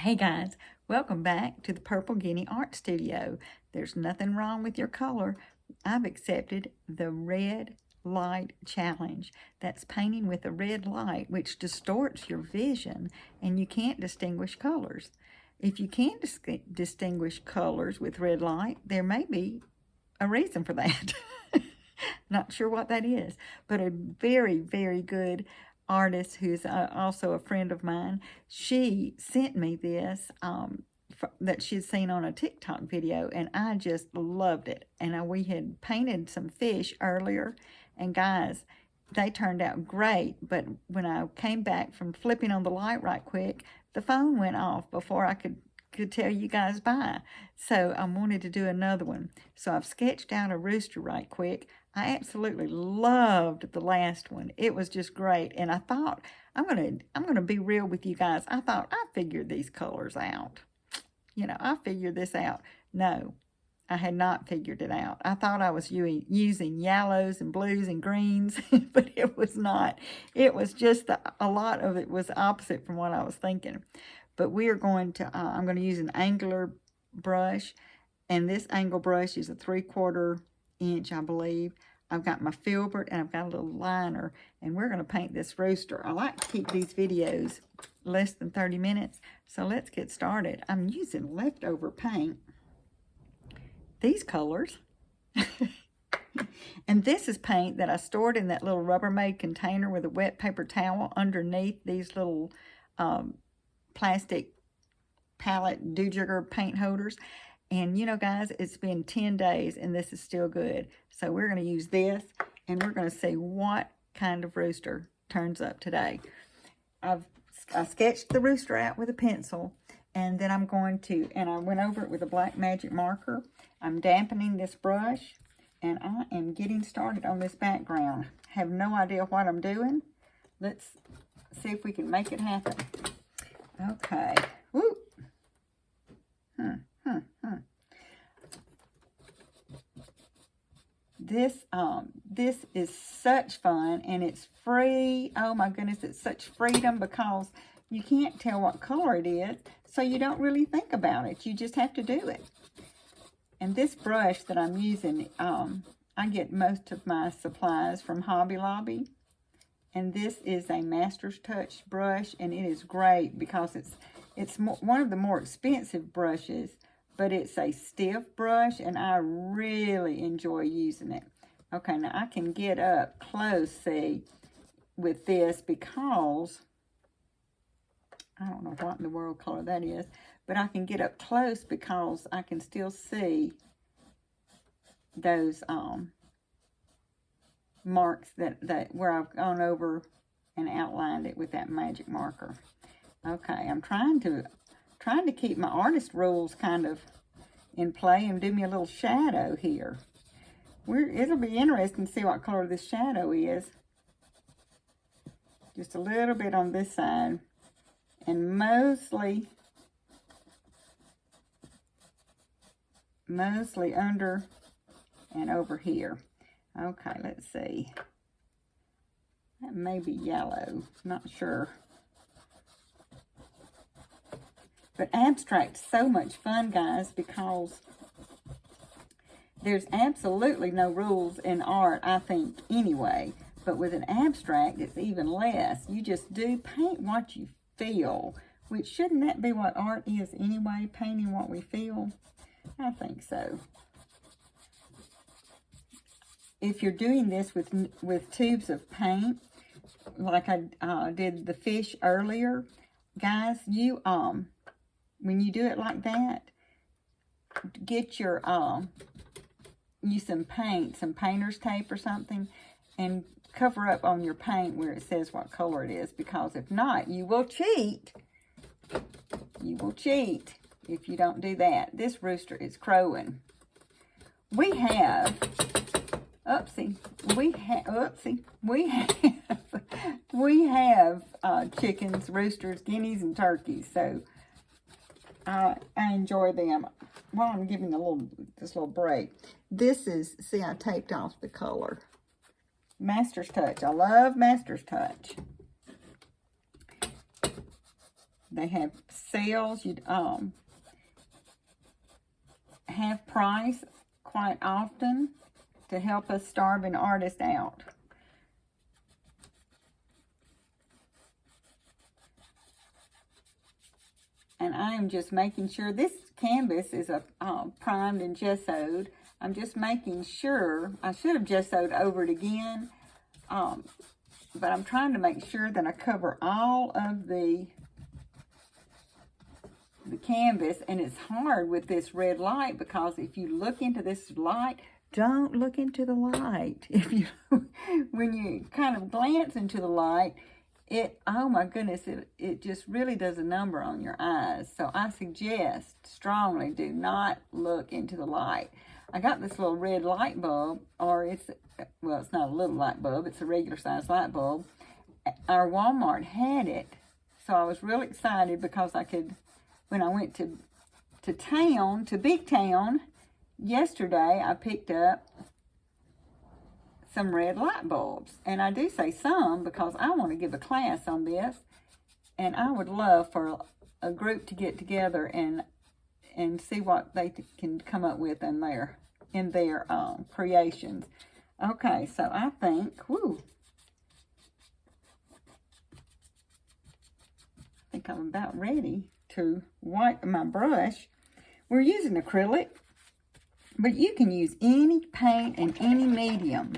Hey guys, welcome back to the Purple Guinea Art Studio. There's nothing wrong with your color. I've accepted the red light challenge. That's painting with a red light, which distorts your vision and you can't distinguish colors. If you can't distinguish colors with red light, there may be a reason for that. Not sure what that is, but a very, very good artist who's also a friend of mine, she sent me this that she'd seen on a TikTok video, and I just loved it. And we had painted some fish earlier, and guys, they turned out great, but when I came back from flipping on the light right quick, the phone went off before I could tell you guys bye. So I wanted to do another one. So I've sketched out a rooster right quick. I absolutely loved the last one. It was just great. And I thought, I'm gonna be real with you guys. I thought I figured these colors out. You know, I figured this out. No, I had not figured it out. I thought I was using yellows and blues and greens, but it was not. It was just a lot of it was opposite from what I was thinking. But we are going to, I'm going to use an angular brush, and this angle brush is a 3/4 inch, I believe. I've got my filbert, and I've got a little liner, and we're going to paint this rooster. I like to keep these videos less than 30 minutes, so let's get started. I'm using leftover paint, these colors, and this is paint that I stored in that little Rubbermaid container with a wet paper towel underneath these little plastic palette doojiger paint holders. And you know, guys, it's been 10 days and this is still good. So we're going to use this, and we're going to see what kind of rooster turns up today. I sketched the rooster out with a pencil, and then I'm going to, and I went over it with a black magic marker. I'm dampening this brush, and I am getting started on this background. Have no idea what I'm doing. Let's see if we can make it happen. Okay. Woo. This is such fun, and it's free. Oh my goodness, it's such freedom because you can't tell what color it is, so you don't really think about it. You just have to do it. And this brush that I'm using, I get most of my supplies from Hobby Lobby. And this is a Master's Touch brush, and it is great because it's one of the more expensive brushes, but it's a stiff brush, and I really enjoy using it. Okay, now I can get up close, see, with this because, I don't know what in the world color that is, but I can get up close because I can still see those marks that where I've gone over and outlined it with that magic marker. Okay, I'm trying to keep my artist rules kind of in play and do me a little shadow here. It'll be interesting to see what color this shadow is. Just a little bit on this side, and mostly under and over here. Okay, let's see. That may be yellow, not sure. But abstract's so much fun, guys, because there's absolutely no rules in art, I think, anyway. But with an abstract, it's even less. You just do paint what you feel, which shouldn't that be what art is anyway, painting what we feel? I think so. If you're doing this with tubes of paint, like I did the fish earlier, guys, you when you do it like that, get your use some paint, some painter's tape or something, and cover up on your paint where it says what color it is, because if not, you will cheat. You will cheat if you don't do that. This rooster is crowing. We have we have chickens, roosters, guineas, and turkeys, so I enjoy them. While I'm giving this little break, this is, see, I taped off the color. Master's Touch. I love Master's Touch. They have sales, half price quite often to help us starving artists out. And I am just making sure this canvas is primed and gessoed. I'm just making sure, I should have gessoed over it again, but I'm trying to make sure that I cover all of the canvas. And it's hard with this red light, because if you look into this light, don't look into the light. If you, when you kind of glance into the light, oh my goodness, it just really does a number on your eyes. So I suggest strongly, do not look into the light. I got this little red light bulb, or it's not a little light bulb, it's a regular size light bulb. Our Walmart had it, so I was really excited because I could, when I went to Big Town yesterday, I picked up some red light bulbs. And I do say some because I want to give a class on this, and I would love for a group to get together and see what they can come up with in their creations. Okay, so I think, I think I'm about ready to wipe my brush. We're using acrylic, but you can use any paint and any medium.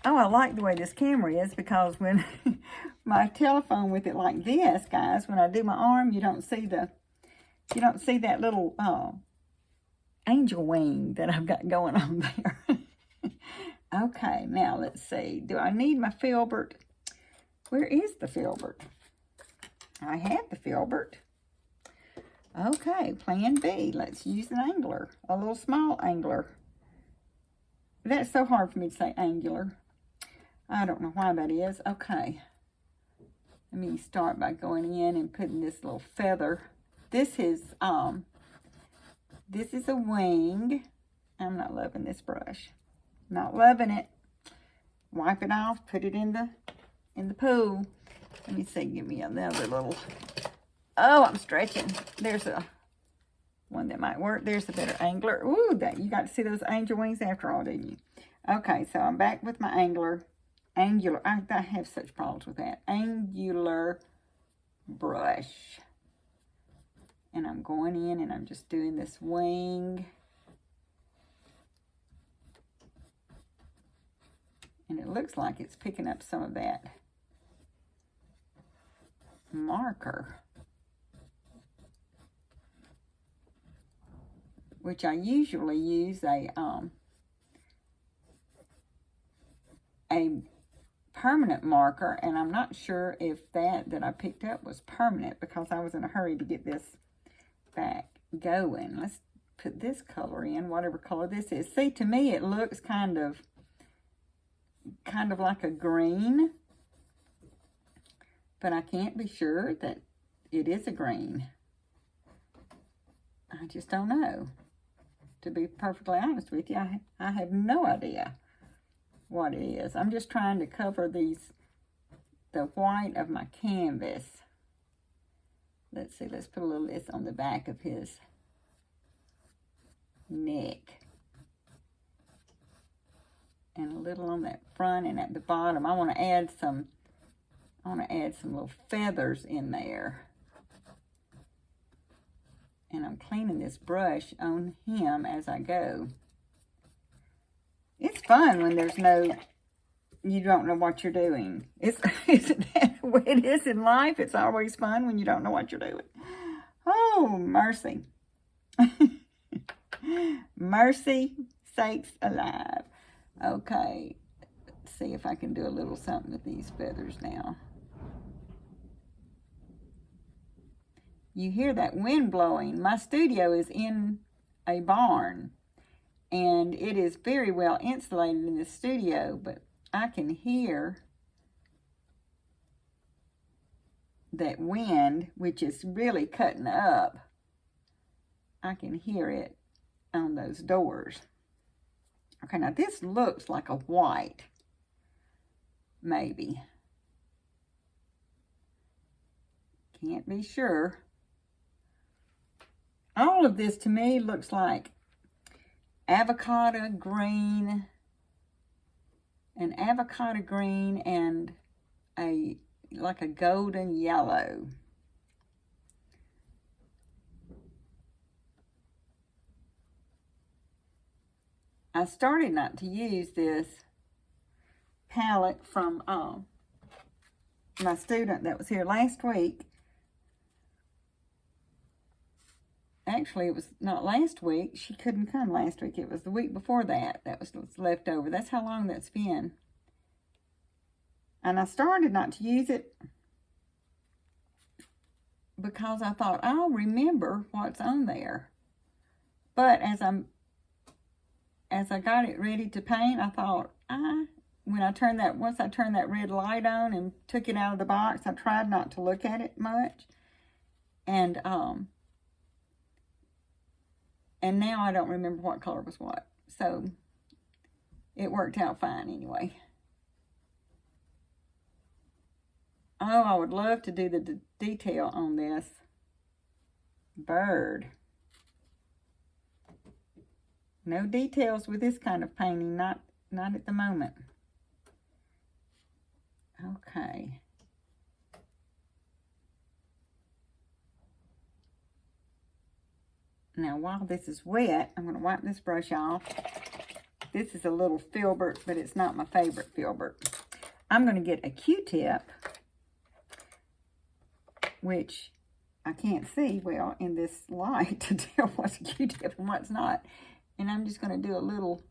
Oh, I like the way this camera is, because when my telephone with it like this, guys, when I do my arm, you don't see that little angel wing that I've got going on there. Okay, now let's see. Do I need my filbert? Where is the filbert? I have the filbert. Okay, plan B. Let's use an angler, a little small angler. That's so hard for me to say angular. I don't know why that is. Okay. Let me start by going in and putting this little feather. This is a wing. I'm not loving this brush. Not loving it. Wipe it off, put it in the pool. Let me see, give me another little. Oh, I'm stretching. There's a one that might work. There's a better angler. Ooh, you got to see those angel wings after all, didn't you? Okay, so I'm back with my angular. I have such problems with that. Angular brush. And I'm going in and I'm just doing this wing. And it looks like it's picking up some of that marker, which I usually use a permanent marker, and I'm not sure if that I picked up was permanent, because I was in a hurry to get this back going. Let's put this color in, whatever color this is. See, to me it looks kind of like a green, but I can't be sure that it is a green. I just don't know. To be perfectly honest with you, I have no idea what it is. I'm just trying to cover the white of my canvas. Let's see, let's put a little of this on the back of his neck. And a little on that front and at the bottom. I want to add some little feathers in there. And I'm cleaning this brush on him as I go. It's fun when you don't know what you're doing. Isn't that the way it is in life? It's always fun when you don't know what you're doing. Oh, mercy. Mercy sakes alive. Okay, let's see if I can do a little something with these feathers now. You hear that wind blowing. My studio is in a barn, and it is very well insulated in the studio, but I can hear that wind, which is really cutting up. I can hear it on those doors. Okay, now this looks like a white, maybe. Can't be sure. All of this to me looks like avocado green, an avocado green and like a golden yellow. I started not to use this palette from my student that was here last week. Actually, it was not last week. She couldn't come last week. It was the week before that. That was what's left over. That's how long that's been. And I started not to use it because I thought, I'll remember what's on there. But as I got it ready to paint, I thought, once I turned that red light on and took it out of the box, I tried not to look at it much. And now I don't remember what color was what. So it worked out fine anyway. Oh, I would love to do the detail on this bird. No details with this kind of painting, not at the moment. Okay. Now, while this is wet, I'm going to wipe this brush off. This is a little filbert, but it's not my favorite filbert. I'm going to get a Q-tip, which I can't see well in this light to tell what's a Q-tip and what's not. And I'm just going to do a little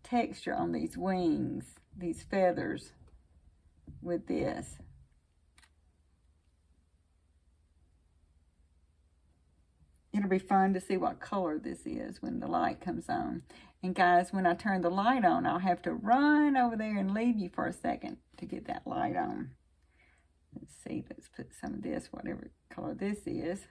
texture on these wings, these feathers with this. It'll be fun to see what color this is when the light comes on. And guys, when I turn the light on, I'll have to run over there and leave you for a second to get that light on. Let's see, let's put some of this, whatever color this is.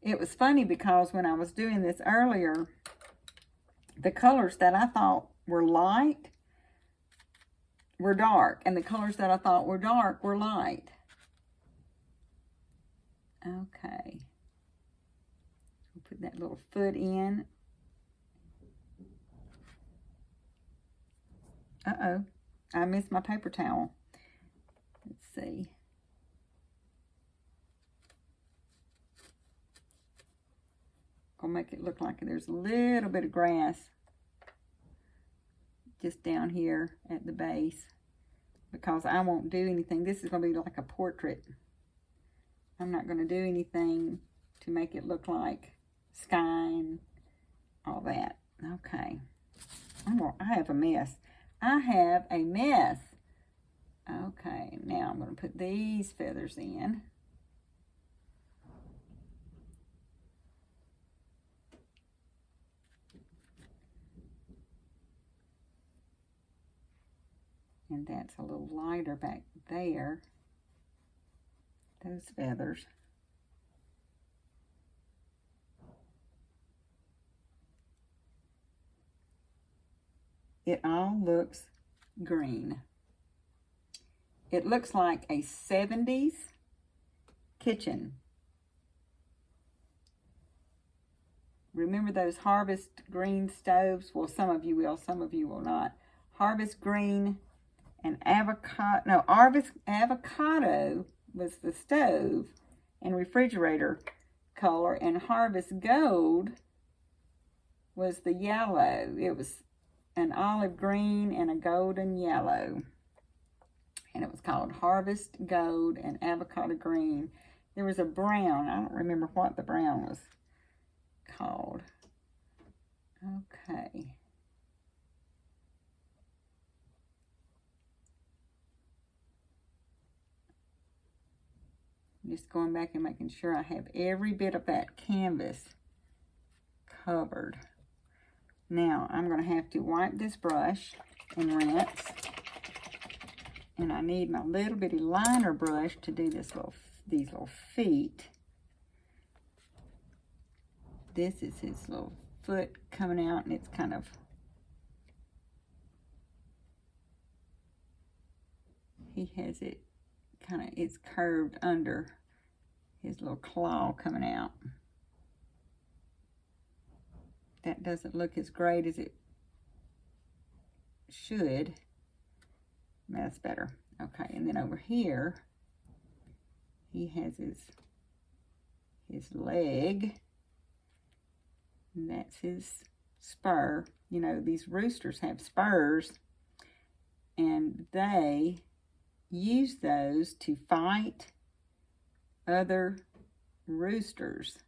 It was funny because when I was doing this earlier, the colors that I thought were light were dark, and the colors that I thought were dark were light. Okay. We'll put that little foot in. Uh-oh. I missed my paper towel. Let's see. I'll make it look like there's a little bit of grass just down here at the base because I won't do anything. This is going to be like a portrait. I'm not going to do anything to make it look like sky and all that. Okay. I have a mess. I have a mess. Okay, now I'm going to put these feathers in. And that's a little lighter back there. Those feathers. It all looks green. It looks like a 70s kitchen. Remember those Harvest green stoves? Well, some of you will, some of you will not. Harvest green and avocado, no, Harvest avocado was the stove and refrigerator color, and Harvest gold was the yellow. It was an olive green and a golden yellow, and it was called Harvest Gold and Avocado Green. There was a brown. I don't remember what the brown was called. Okay. Just going back and making sure I have every bit of that canvas covered. Now, I'm going to have to wipe this brush and rinse. And I need my little bitty liner brush to do these little feet. This is his little foot coming out, and it's kind of he has it kind of, it's curved under his little claw coming out. That doesn't look as great as it should. That's better. Okay, and then over here, he has his leg, and that's his spur. You know, these roosters have spurs, and they use those to fight other roosters.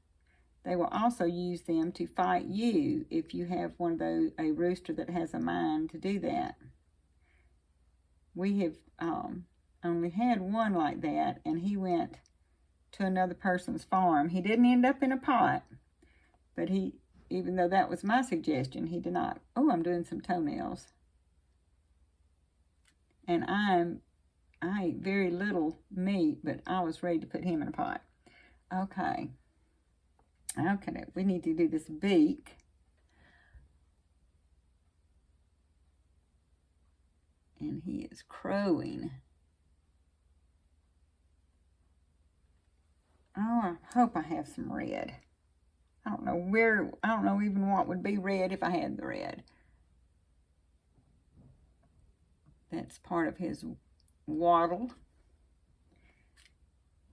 They will also use them to fight you if you have one of those, a rooster that has a mind to do that. We have only had one like that, and he went to another person's farm. He didn't end up in a pot, but even though that was my suggestion, he did not. Oh, I'm doing some toenails. And I ate very little meat, but I was ready to put him in a pot. Okay. Okay, we need to do this beak. And he is crowing. Oh, I hope I have some red. I don't know even what would be red if I had the red. That's part of his wattle.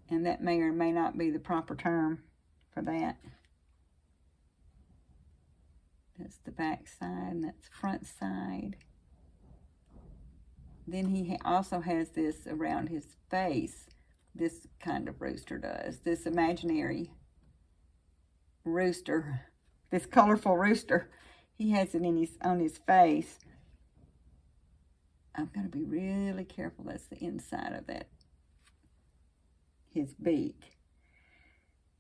And that may or may not be the proper term for that. That's the back side, and that's the front side. Then he also has this around his face. This kind of rooster does. This imaginary rooster, this colorful rooster, he has it on his face. I've got to be really careful. That's the inside of that, his beak.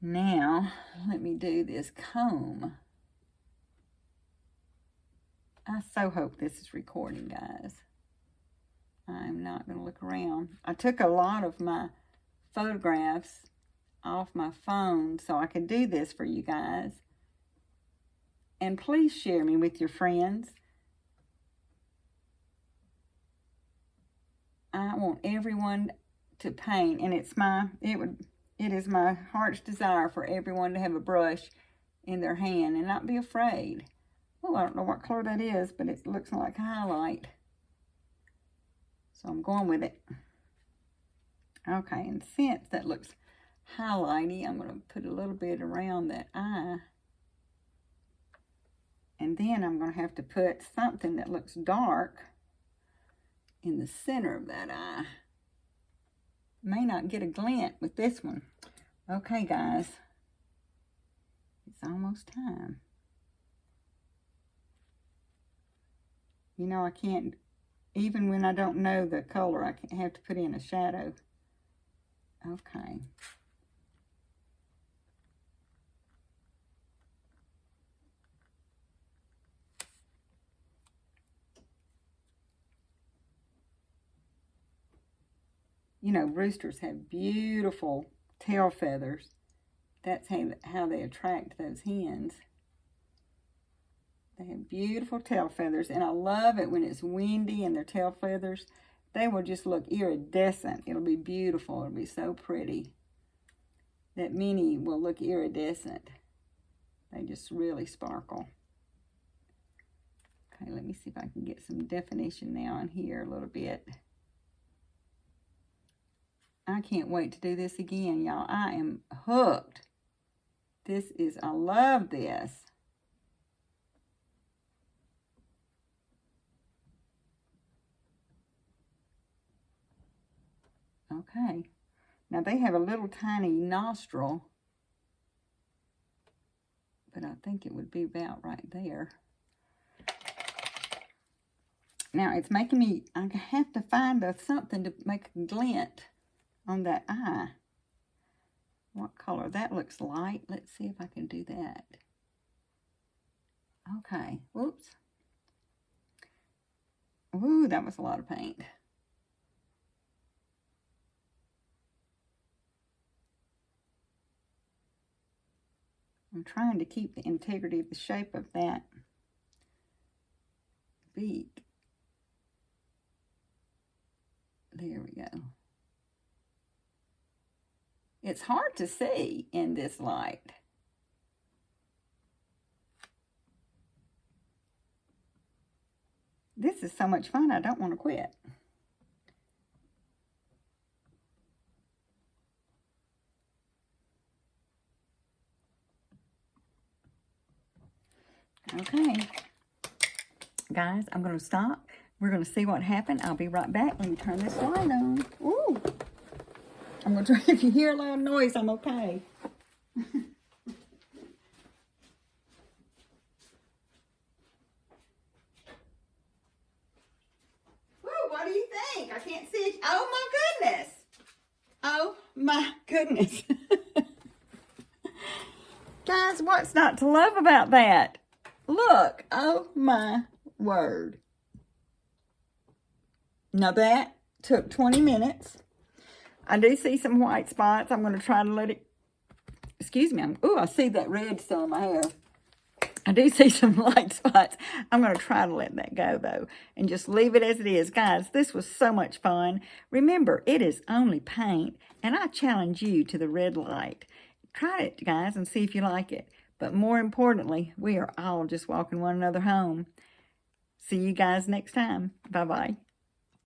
Now, let me do this comb. I so hope this is recording, guys. I'm not going to look around. I took a lot of my photographs off my phone so I could do this for you guys. And please share me with your friends. I want everyone to paint, and it is my heart's desire for everyone to have a brush in their hand and not be afraid. Oh, I don't know what color that is, but it looks like highlight. So I'm going with it. Okay, and since that looks highlighty, I'm going to put a little bit around that eye. And then I'm going to have to put something that looks dark in the center of that eye. May not get a glint with this one. Okay, guys. It's almost time. You know, I can't, even when I don't know the color, I can't have to put in a shadow. Okay. You know, roosters have beautiful tail feathers. That's how they attract those hens. They have beautiful tail feathers, and I love it when it's windy and their tail feathers, they will just look iridescent. It'll be beautiful. It'll be so pretty. That mini will look iridescent. They just really sparkle. Okay, let me see if I can get some definition now in here a little bit. I can't wait to do this again, y'all. I am hooked. I love this. Okay. Now they have a little tiny nostril, but I think it would be about right there. Now it's making me, I have to find something to make a glint on that eye. What color? That looks light. Let's see if I can do that. Okay. Whoops. Ooh, that was a lot of paint. I'm trying to keep the integrity of the shape of that beak. There we go. It's hard to see in this light. This is so much fun, I don't want to quit. Okay. Guys, I'm going to stop. We're going to see what happened. I'll be right back. Let me turn this light on. Ooh. I'm going to try. If you hear a loud noise, I'm okay. Ooh, what do you think? I can't see it. Oh, my goodness. Oh, my goodness. Guys, what's not to love about that? Look. Oh, my word. Now that took 20 minutes. I do see some white spots. I'm going to try to let it, excuse me. Oh, I see that red still in my hair. I do see some light spots. I'm going to try to let that go, though, and just leave it as it is. Guys, this was so much fun. Remember, it is only paint, and I challenge you to the red light. Try it, guys, and see if you like it. But more importantly, we are all just walking one another home. See you guys next time. Bye-bye.